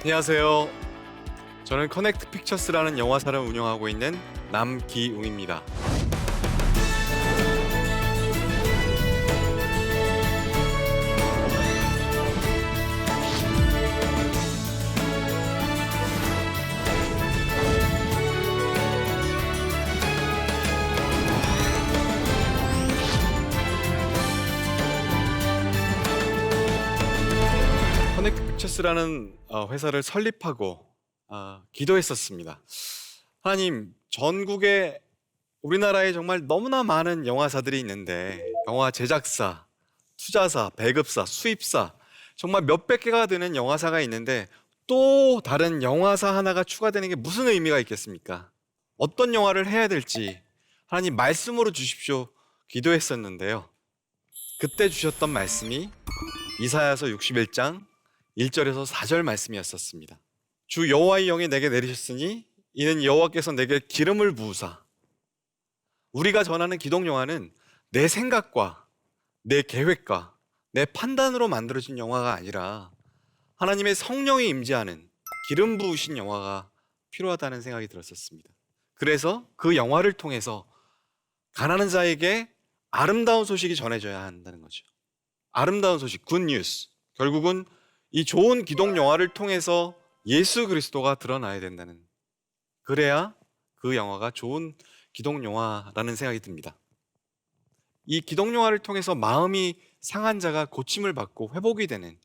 안녕하세요. 저는 커넥트 픽처스라는 영화사를 운영하고 있는 남기웅입니다. 커넥트 픽처스라는 회사를 설립하고 기도했었습니다. 하나님, 전국에 우리나라에 정말 너무나 많은 영화사들이 있는데 영화 제작사, 투자사, 배급사, 수입사 정말 몇백 개가 되는 영화사가 있는데 또 다른 영화사 하나가 추가되는 게 무슨 의미가 있겠습니까? 어떤 영화를 해야 될지 하나님 말씀으로 주십시오 기도했었는데요. 그때 주셨던 말씀이 이사야서 61장 1절에서 4절 말씀이었었습니다. 주 여호와의 영이 내게 내리셨으니 이는 여호와께서 내게 기름을 부으사. 우리가 전하는 기독 영화는 내 생각과 내 계획과 내 판단으로 만들어진 영화가 아니라 하나님의 성령이 임재하는 기름 부으신 영화가 필요하다는 생각이 들었었습니다. 그래서 그 영화를 통해서 가난한 자에게 아름다운 소식이 전해져야 한다는 거죠. 아름다운 소식, 굿 뉴스. 결국은 이 좋은 기독 영화를 통해서 예수 그리스도가 드러나야 된다는, 그래야 그 영화가 좋은 기독 영화라는 생각이 듭니다. 이 기독 영화를 통해서 마음이 상한 자가 고침을 받고 회복이 되는,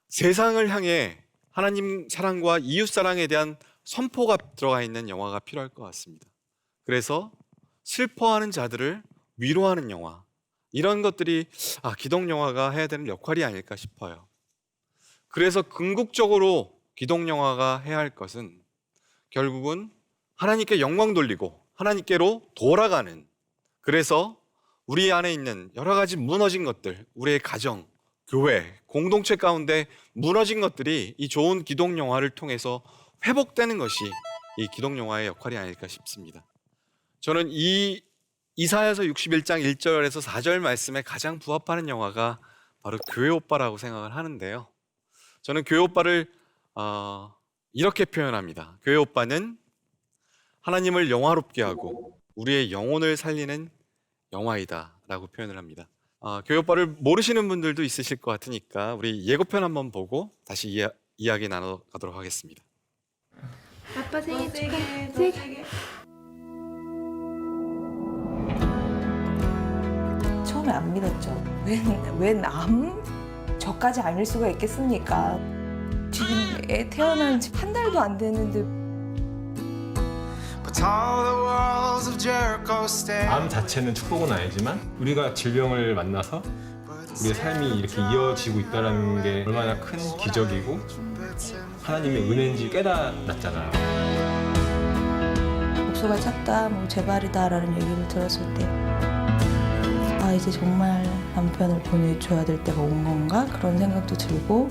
세상을 향해 하나님 사랑과 이웃 사랑에 대한 선포가 들어가 있는 영화가 필요할 것 같습니다. 그래서 슬퍼하는 자들을 위로하는 영화, 이런 것들이 기독 영화가 해야 되는 역할이 아닐까 싶어요. 그래서 궁극적으로 기독 영화가 해야 할 것은 결국은 하나님께 영광 돌리고 하나님께로 돌아가는, 그래서 우리 안에 있는 여러 가지 무너진 것들, 우리의 가정, 교회, 공동체 가운데 무너진 것들이 이 좋은 기독 영화를 통해서 회복되는 것이 이 기독 영화의 역할이 아닐까 싶습니다. 저는 이 이사야서 61장 1절에서 4절 말씀에 가장 부합하는 영화가 바로 교회 오빠라고 생각을 하는데요. 저는 교회 오빠를 이렇게 표현합니다. 교회 오빠는 하나님을 영화롭게 하고 우리의 영혼을 살리는 영화이다 라고 표현을 합니다. 교회 오빠를 모르시는 분들도 있으실 것 같으니까 우리 예고편 한번 보고 다시 이야기 나눠가도록 하겠습니다. 아빠 생일 축하해. 처음에 안 믿었죠. 웬 암? 저까지 아닐 수가 있겠습니까? 지금 애 태어난 지 한 달도 안 됐는데 암 자체는 축복은 아니지만 우리가 질병을 만나서 우리의 삶이 이렇게 이어지고 있다는 게 얼마나 큰 기적이고 하나님의 은혜인지 깨달았잖아요. 목소가 작다, 뭐 재발이다라는 얘기를 들었을 때 이제 정말 남편을 보내줘야 될 때가 온 건가? 그런 생각도 들고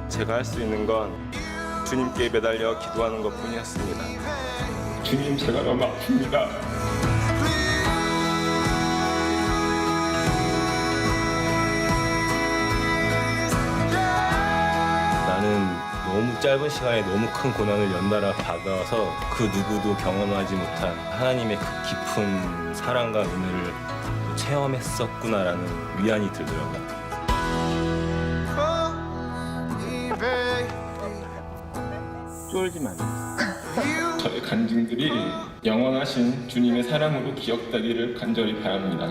제가 할 수 있는 건 주님께 매달려 기도하는 것뿐이었습니다. 주님, 제가 너무 아픕니다. 나는 너무 짧은 시간에 너무 큰 고난을 연달아 받아서 그 누구도 경험하지 못한 하나님의 그 깊은 사랑과 은혜를 체험했었구나라는 위안이 들더라고요. 쫄지 마세요. 저의 간증들이 영원하신 주님의 사랑으로 기억되기를 간절히 바랍니다.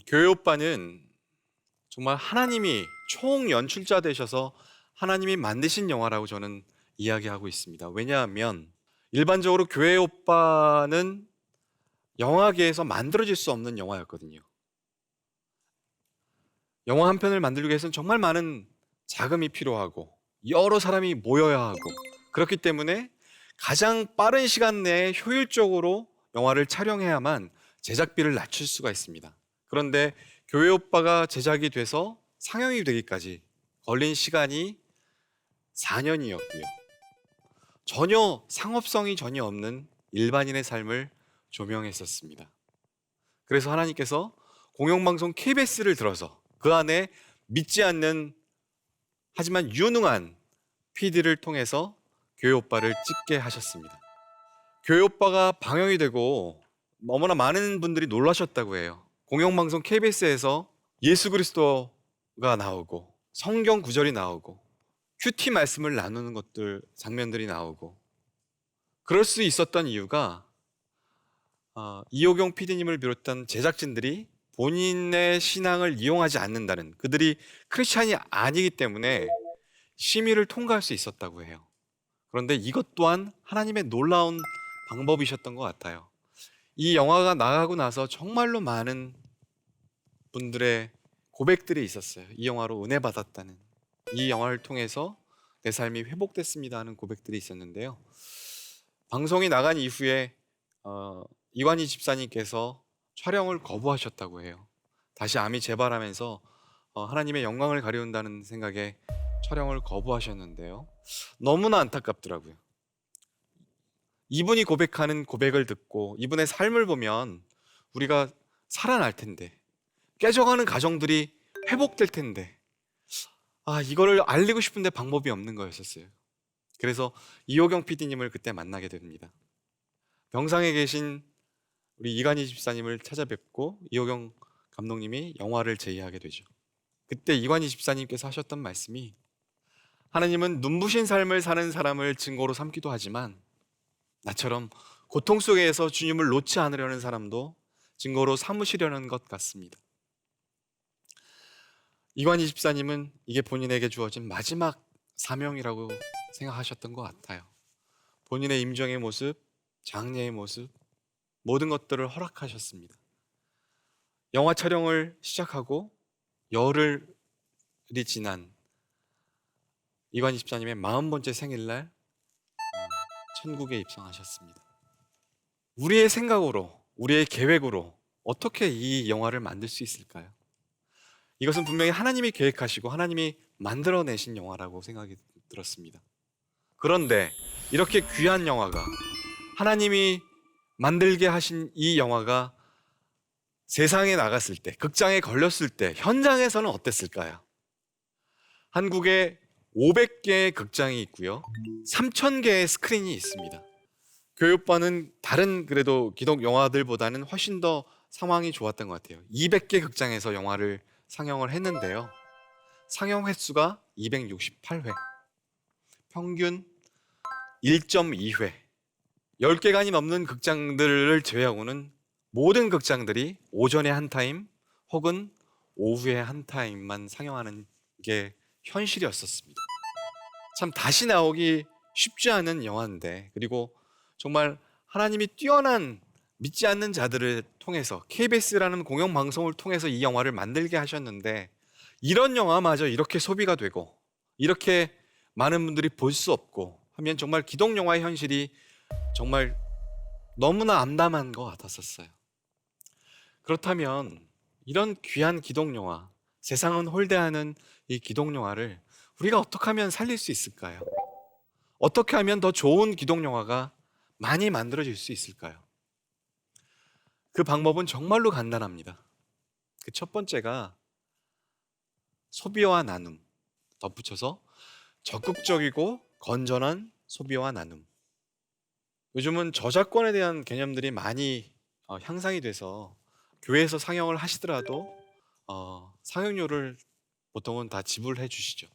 교회 오빠는 정말 하나님이 총연출자 되셔서 하나님이 만드신 영화라고 저는 이야기하고 있습니다. 왜냐하면 일반적으로 교회 오빠는 영화계에서 만들어질 수 없는 영화였거든요. 영화 한 편을 만들기 위해서는 정말 많은 자금이 필요하고 여러 사람이 모여야 하고, 그렇기 때문에 가장 빠른 시간 내에 효율적으로 영화를 촬영해야만 제작비를 낮출 수가 있습니다. 그런데 교회 오빠가 제작이 돼서 상영이 되기까지 걸린 시간이 4년이었고요. 전혀 상업성이 전혀 없는 일반인의 삶을 조명했었습니다. 그래서 하나님께서 공영방송 KBS를 들어서 그 안에 믿지 않는 하지만 유능한 PD를 통해서 교회 오빠를 찍게 하셨습니다. 교회 오빠가 방영이 되고 너무나 많은 분들이 놀라셨다고 해요. 공영방송 KBS에서 예수 그리스도가 나오고 성경 구절이 나오고 큐티 말씀을 나누는 것들 장면들이 나오고 그럴 수 있었던 이유가 이호경 PD님을 비롯한 제작진들이 본인의 신앙을 이용하지 않는다는, 그들이 크리스찬이 아니기 때문에 심의를 통과할 수 있었다고 해요. 그런데 이것 또한 하나님의 놀라운 방법이셨던 것 같아요. 이 영화가 나가고 나서 정말로 많은 분들의 고백들이 있었어요. 이 영화로 은혜 받았다는, 이 영화를 통해서 내 삶이 회복됐습니다 하는 고백들이 있었는데요. 방송이 나간 이후에 이관희 집사님께서 촬영을 거부하셨다고 해요. 다시 암이 재발하면서 하나님의 영광을 가려운다는 생각에 촬영을 거부하셨는데요. 너무나 안타깝더라고요. 이분이 고백하는 고백을 듣고 이분의 삶을 보면 우리가 살아날 텐데, 깨져가는 가정들이 회복될 텐데, 이거를 알리고 싶은데 방법이 없는 거였었어요. 그래서 이호경 PD님을 그때 만나게 됩니다. 병상에 계신 우리 이관희 집사님을 찾아뵙고 이호경 감독님이 영화를 제의하게 되죠. 그때 이관희 집사님께서 하셨던 말씀이, 하나님은 눈부신 삶을 사는 사람을 증거로 삼기도 하지만 나처럼 고통 속에서 주님을 놓지 않으려는 사람도 증거로 삼으시려는 것 같습니다. 이관희 집사님은 이게 본인에게 주어진 마지막 사명이라고 생각하셨던 것 같아요. 본인의 임종의 모습, 장례의 모습, 모든 것들을 허락하셨습니다. 영화 촬영을 시작하고 열흘이 지난 이관희 집사님의 40번째 생일날 천국에 입성하셨습니다. 우리의 생각으로, 우리의 계획으로 어떻게 이 영화를 만들 수 있을까요? 이것은 분명히 하나님이 계획하시고 하나님이 만들어내신 영화라고 생각이 들었습니다. 그런데 이렇게 귀한 영화가, 하나님이 만들게 하신 이 영화가 세상에 나갔을 때, 극장에 걸렸을 때 현장에서는 어땠을까요? 한국에 500개의 극장이 있고요, 3,000개의 스크린이 있습니다. 교육반은 다른 그래도 기독 영화들보다는 훨씬 더 상황이 좋았던 것 같아요. 200개 극장에서 영화를 상영을 했는데요, 상영 횟수가 268회, 평균 1.2회, 10개간이 넘는 극장들을 제외하고는 모든 극장들이 오전에 한 타임 혹은 오후에 한 타임만 상영하는 게 현실이었었습니다. 참 다시 나오기 쉽지 않은 영화인데, 그리고 정말 하나님이 뛰어난 믿지 않는 자들을 통해서 KBS라는 공영방송을 통해서 이 영화를 만들게 하셨는데, 이런 영화마저 이렇게 소비가 되고 이렇게 많은 분들이 볼 수 없고 하면 정말 기독 영화의 현실이 정말 너무나 암담한 것 같았었어요. 그렇다면 이런 귀한 기독 영화, 세상은 홀대하는 이 기독 영화를 우리가 어떻게 하면 살릴 수 있을까요? 어떻게 하면 더 좋은 기독 영화가 많이 만들어질 수 있을까요? 그 방법은 정말로 간단합니다. 그 첫 번째가 소비와 나눔, 덧붙여서 적극적이고 건전한 소비와 나눔. 요즘은 저작권에 대한 개념들이 많이 향상이 돼서 교회에서 상영을 하시더라도 상영료를 보통은 다 지불해 주시죠.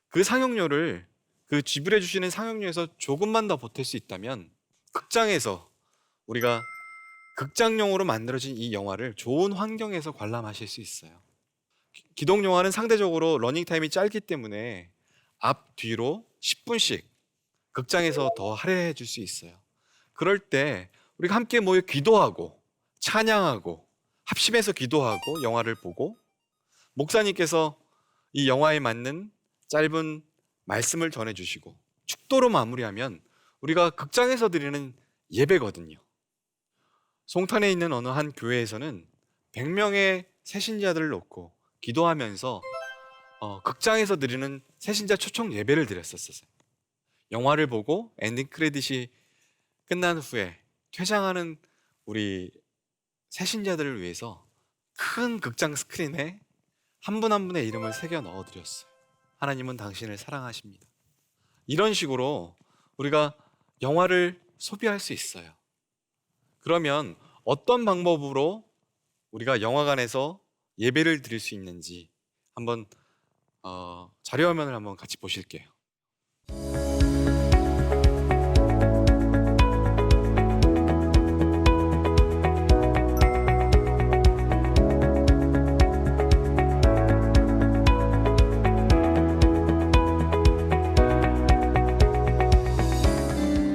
그 상영료를, 그 지불해 주시는 상영료에서 조금만 더 보탤 수 있다면 극장에서, 우리가 극장용으로 만들어진 이 영화를 좋은 환경에서 관람하실 수 있어요. 기독 영화는 상대적으로 러닝타임이 짧기 때문에 앞, 뒤로 10분씩 극장에서 더 할애해 줄 수 있어요. 그럴 때 우리가 함께 모여 기도하고 찬양하고 합심해서 기도하고 영화를 보고, 목사님께서 이 영화에 맞는 짧은 말씀을 전해주시고 축도로 마무리하면 우리가 극장에서 드리는 예배거든요. 송탄에 있는 어느 한 교회에서는 100명의 새신자들을 놓고 기도하면서 극장에서 드리는 새신자 초청 예배를 드렸었어요. 영화를 보고 엔딩 크레딧이 끝난 후에 퇴장하는 우리 새신자들을 위해서 큰 극장 스크린에 한 분 한 분의 이름을 새겨 넣어드렸어요. 하나님은 당신을 사랑하십니다. 이런 식으로 우리가 영화를 소비할 수 있어요. 그러면 어떤 방법으로 우리가 영화관에서 예배를 드릴 수 있는지 한번 자료화면을 한번 같이 보실게요.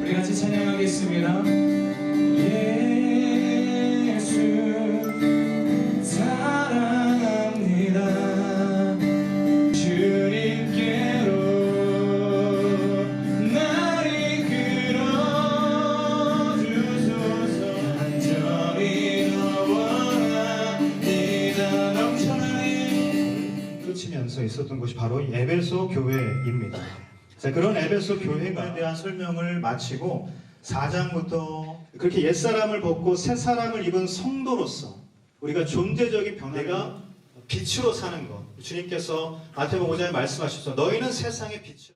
우리 같이 찬양하겠습니다. 예수 사랑합니다. 주님께로 날 이끌어 주소서. 간절히 원합니다. 넘쳐나는 쫓으면서 있었던 곳이 바로 이 에베소 교회입니다. 자, 그런 에베소 교회에 대한 설명을 마치고 4장부터 그렇게 옛사람을 벗고 새사람을 입은 성도로서 우리가 존재적인 변화가 빛으로 사는 것, 주님께서 마태복음 5장에 말씀하셨죠. 너희는 세상의 빛이라.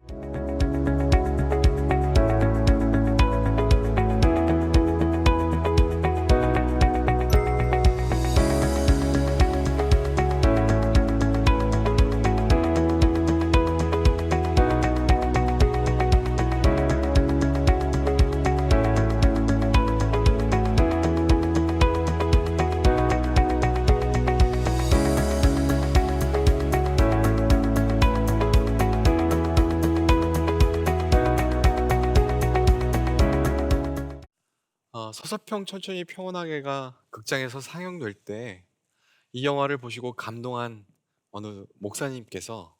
서서평 천천히 평온하게가 극장에서 상영될 때 이 영화를 보시고 감동한 어느 목사님께서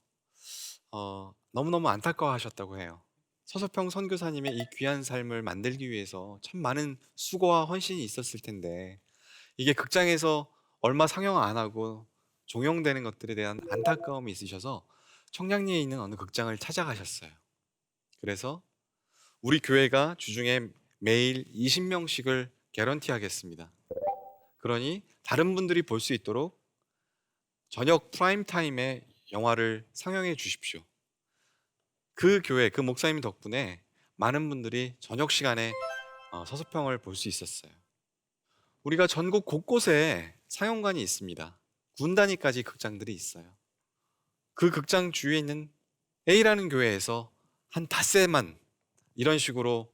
너무너무 안타까워하셨다고 해요. 서서평 선교사님의 이 귀한 삶을 만들기 위해서 참 많은 수고와 헌신이 있었을 텐데 이게 극장에서 얼마 상영 안 하고 종영되는 것들에 대한 안타까움이 있으셔서 청량리에 있는 어느 극장을 찾아가셨어요. 그래서 우리 교회가 주중에 매일 20명씩을 개런티 하겠습니다. 그러니 다른 분들이 볼 수 있도록 저녁 프라임 타임에 영화를 상영해 주십시오. 그 교회, 그 목사님 덕분에 많은 분들이 저녁 시간에 서서평을 볼 수 있었어요. 우리가 전국 곳곳에 상영관이 있습니다. 군 단위까지 극장들이 있어요. 그 극장 주위에 있는 A라는 교회에서 한 닷새만 이런 식으로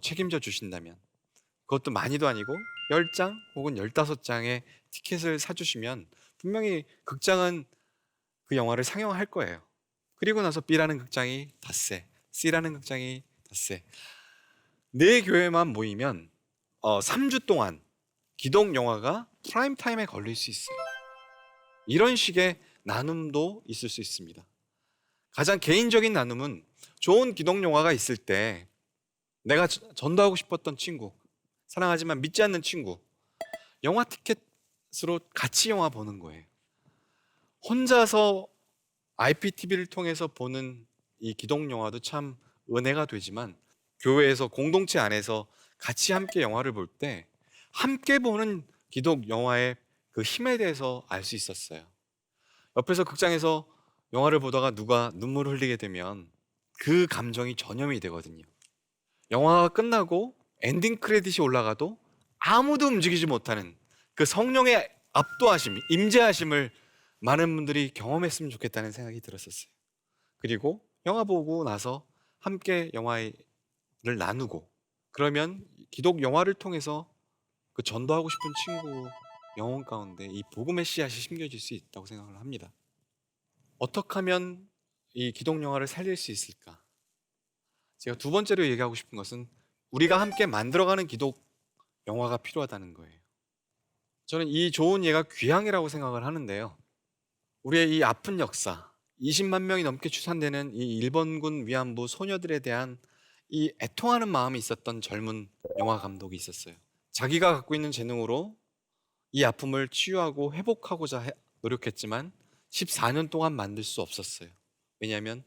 책임져 주신다면, 그것도 많이도 아니고 10장 혹은 15장의 티켓을 사주시면 분명히 극장은 그 영화를 상영할 거예요. 그리고 나서 B라는 극장이 닷새, C라는 극장이 닷새, 네 교회만 모이면 3주 동안 기독 영화가 프라임 타임에 걸릴 수 있어요. 이런 식의 나눔도 있을 수 있습니다. 가장 개인적인 나눔은 좋은 기독 영화가 있을 때 내가 전도하고 싶었던 친구, 사랑하지만 믿지 않는 친구, 영화 티켓으로 같이 영화 보는 거예요. 혼자서 IPTV를 통해서 보는 이 기독 영화도 참 은혜가 되지만 교회에서 공동체 안에서 같이 함께 영화를 볼 때 함께 보는 기독 영화의 그 힘에 대해서 알 수 있었어요. 옆에서 극장에서 영화를 보다가 누가 눈물을 흘리게 되면 그 감정이 전염이 되거든요. 영화가 끝나고 엔딩 크레딧이 올라가도 아무도 움직이지 못하는 그 성령의 압도하심, 임재하심을 많은 분들이 경험했으면 좋겠다는 생각이 들었었어요. 그리고 영화 보고 나서 함께 영화를 나누고, 그러면 기독 영화를 통해서 그 전도하고 싶은 친구 영혼 가운데 이 복음의 씨앗이 심겨질 수 있다고 생각을 합니다. 어떻게 하면 이 기독 영화를 살릴 수 있을까? 제가 두 번째로 얘기하고 싶은 것은 우리가 함께 만들어가는 기독 영화가 필요하다는 거예요. 저는 이 좋은 예가 귀향이라고 생각을 하는데요. 우리의 이 아픈 역사, 20만 명이 넘게 추산되는 이 일본군 위안부 소녀들에 대한 이 애통하는 마음이 있었던 젊은 영화 감독이 있었어요. 자기가 갖고 있는 재능으로 이 아픔을 치유하고 회복하고자 노력했지만 14년 동안 만들 수 없었어요. 왜냐하면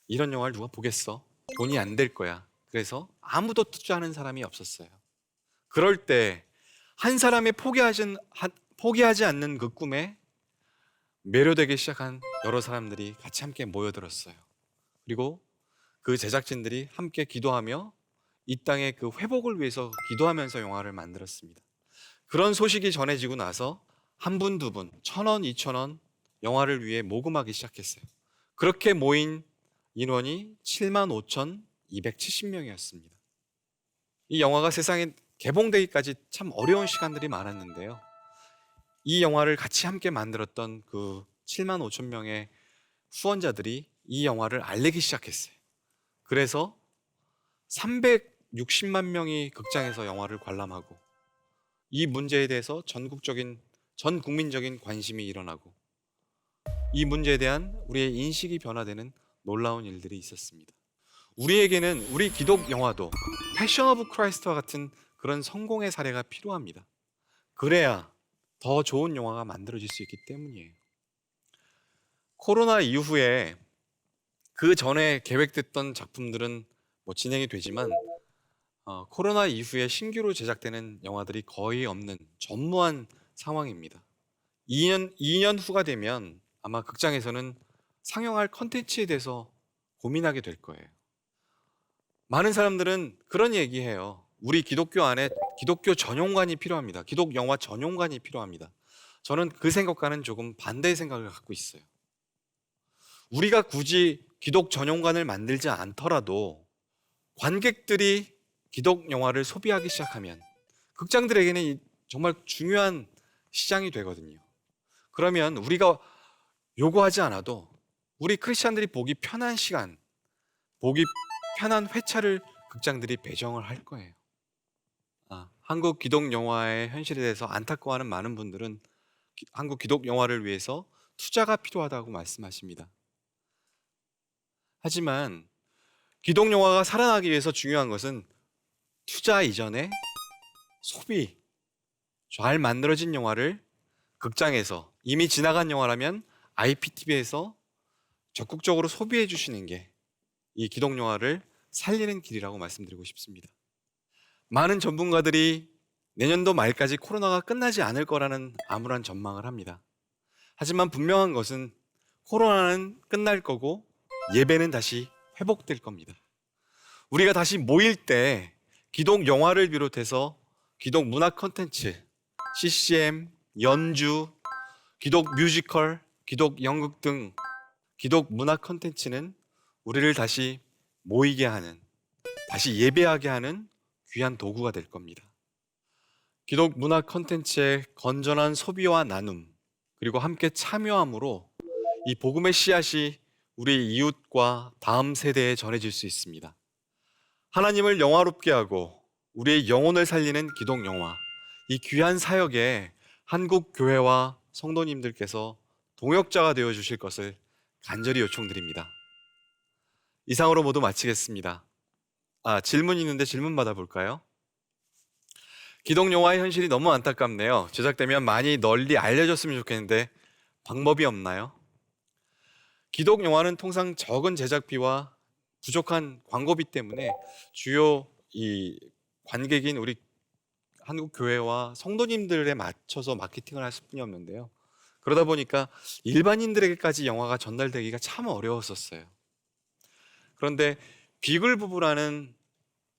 이런 영화를 누가 보겠어? 돈이 안 될 거야. 그래서 아무도 투자하는 사람이 없었어요. 그럴 때 한 사람이 포기하지 않는 그 꿈에 매료되기 시작한 여러 사람들이 같이 함께 모여들었어요. 그리고 그 제작진들이 함께 기도하며 이 땅의 그 회복을 위해서 기도하면서 영화를 만들었습니다. 그런 소식이 전해지고 나서 한 분, 두 분, 1,000원, 2,000원 영화를 위해 모금하기 시작했어요. 그렇게 모인 인원이 75,270명이었습니다. 이 영화가 세상에 개봉되기까지 참 어려운 시간들이 많았는데요. 이 영화를 같이 함께 만들었던 그 75,000명의 후원자들이 이 영화를 알리기 시작했어요. 그래서 360만 명이 극장에서 영화를 관람하고 이 문제에 대해서 전 국민적인 관심이 일어나고 이 문제에 대한 우리의 인식이 변화되는 놀라운 일들이 있었습니다. 우리에게는 우리 기독 영화도 패션 오브 크라이스트와 같은 그런 성공의 사례가 필요합니다. 그래야 더 좋은 영화가 만들어질 수 있기 때문이에요. 코로나 이후에 그 전에 계획됐던 작품들은 진행이 되지만 코로나 이후에 신규로 제작되는 영화들이 거의 없는 전무한 상황입니다. 2년 후가 되면 아마 극장에서는 상영할 컨텐츠에 대해서 고민하게 될 거예요. 많은 사람들은 그런 얘기해요. 우리 기독교 안에 기독교 전용관이 필요합니다. 기독 영화 전용관이 필요합니다. 저는 그 생각과는 조금 반대의 생각을 갖고 있어요. 우리가 굳이 기독 전용관을 만들지 않더라도 관객들이 기독 영화를 소비하기 시작하면 극장들에게는 정말 중요한 시장이 되거든요. 그러면 우리가 요구하지 않아도 우리 크리스찬들이 보기 편한 시간, 보기 편한 회차를 극장들이 배정을 할 거예요. 한국 기독 영화의 현실에 대해서 안타까워하는 많은 분들은 한국 기독 영화를 위해서 투자가 필요하다고 말씀하십니다. 하지만 기독 영화가 살아나기 위해서 중요한 것은 투자 이전에 소비, 잘 만들어진 영화를 극장에서 이미 지나간 영화라면 IPTV에서 적극적으로 소비해 주시는 게 이 기독 영화를 살리는 길이라고 말씀드리고 싶습니다. 많은 전문가들이 내년도 말까지 코로나가 끝나지 않을 거라는 암울한 전망을 합니다. 하지만 분명한 것은 코로나는 끝날 거고 예배는 다시 회복될 겁니다. 우리가 다시 모일 때 기독 영화를 비롯해서 기독 문화 콘텐츠, CCM, 연주, 기독 뮤지컬, 기독 연극 등 기독 문화 콘텐츠는 우리를 다시 모이게 하는, 다시 예배하게 하는 귀한 도구가 될 겁니다. 기독 문화 콘텐츠의 건전한 소비와 나눔, 그리고 함께 참여함으로 이 복음의 씨앗이 우리 이웃과 다음 세대에 전해질 수 있습니다. 하나님을 영화롭게 하고 우리의 영혼을 살리는 기독 영화, 이 귀한 사역에 한국 교회와 성도님들께서 동역자가 되어 주실 것을 간절히 요청드립니다. 이상으로 모두 마치겠습니다. 질문이 있는데 질문 받아볼까요? 기독 영화의 현실이 너무 안타깝네요. 제작되면 많이 널리 알려졌으면 좋겠는데 방법이 없나요? 기독 영화는 통상 적은 제작비와 부족한 광고비 때문에 주요 이 관객인 우리 한국 교회와 성도님들에 맞춰서 마케팅을 할 뿐이 없는데요. 그러다 보니까 일반인들에게까지 영화가 전달되기가 참 어려웠었어요. 그런데 비글 부부라는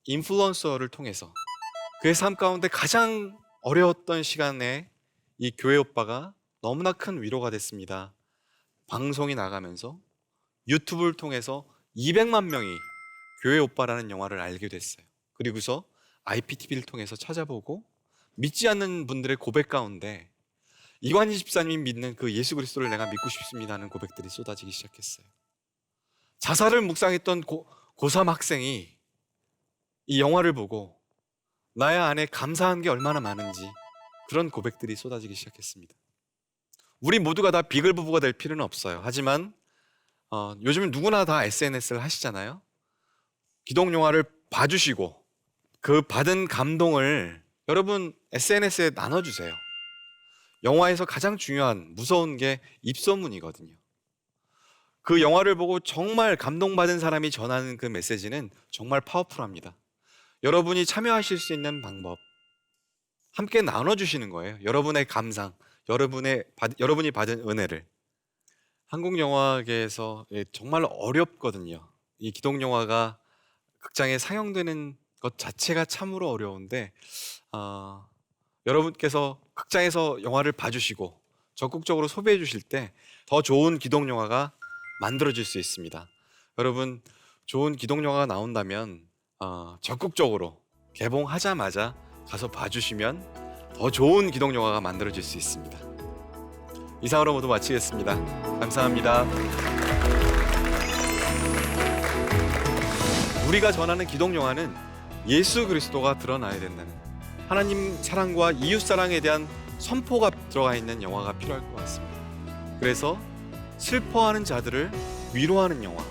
인플루언서를 통해서 그의 삶 가운데 가장 어려웠던 시간에 이 교회 오빠가 너무나 큰 위로가 됐습니다. 방송이 나가면서 유튜브를 통해서 200만 명이 교회 오빠라는 영화를 알게 됐어요. 그리고서 IPTV를 통해서 찾아보고 믿지 않는 분들의 고백 가운데 이관희 집사님이 믿는 그 예수 그리스도를 내가 믿고 싶습니다 하는 고백들이 쏟아지기 시작했어요. 자살을 묵상했던 고3 학생이 이 영화를 보고 나의 안에 감사한 게 얼마나 많은지 그런 고백들이 쏟아지기 시작했습니다. 우리 모두가 다 비글 부부가 될 필요는 없어요. 하지만 요즘은 누구나 다 SNS를 하시잖아요. 기독 영화를 봐주시고 그 받은 감동을 여러분 SNS에 나눠주세요. 영화에서 가장 중요한 무서운 게 입소문이거든요. 그 영화를 보고 정말 감동받은 사람이 전하는 그 메시지는 정말 파워풀합니다. 여러분이 참여하실 수 있는 방법 함께 나눠주시는 거예요. 여러분의 감상, 여러분이 받은 은혜를. 한국 영화계에서 정말 어렵거든요. 이 기독 영화가 극장에 상영되는 것 자체가 참으로 어려운데 여러분께서 극장에서 영화를 봐주시고 적극적으로 소비해 주실 때 더 좋은 기독 영화가 만들어질 수 있습니다. 여러분, 좋은 기독 영화가 나온다면 적극적으로 개봉하자마자 가서 봐주시면 더 좋은 기독 영화가 만들어질 수 있습니다. 이상으로 모두 마치겠습니다. 감사합니다. 우리가 전하는 기독 영화는 예수 그리스도가 드러나야 된다는 하나님 사랑과 이웃 사랑에 대한 선포가 들어가 있는 영화가 필요할 것 같습니다. 그래서 슬퍼하는 자들을 위로하는 영화,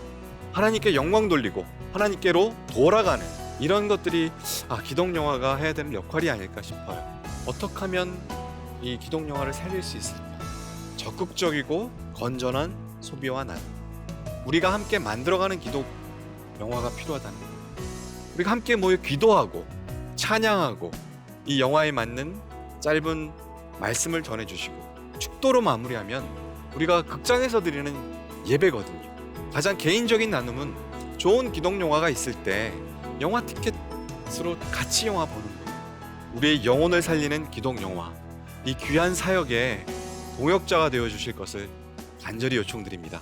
하나님께 영광 돌리고 하나님께로 돌아가는 이런 것들이 기독 영화가 해야 되는 역할이 아닐까 싶어요. 어떻게 하면 이 기독 영화를 살릴 수 있을까? 적극적이고 건전한 소비와 나눔, 우리가 함께 만들어가는 기독 영화가 필요하다는 거예요. 우리가 함께 모여 기도하고 찬양하고 이 영화에 맞는 짧은 말씀을 전해주시고 축도로 마무리하면 우리가 극장에서 드리는 예배거든요. 가장 개인적인 나눔은 좋은 기독 영화가 있을 때 영화 티켓으로 같이 영화 보는 거예요. 우리의 영혼을 살리는 기독 영화, 이 귀한 사역에 동역자가 되어주실 것을 간절히 요청드립니다.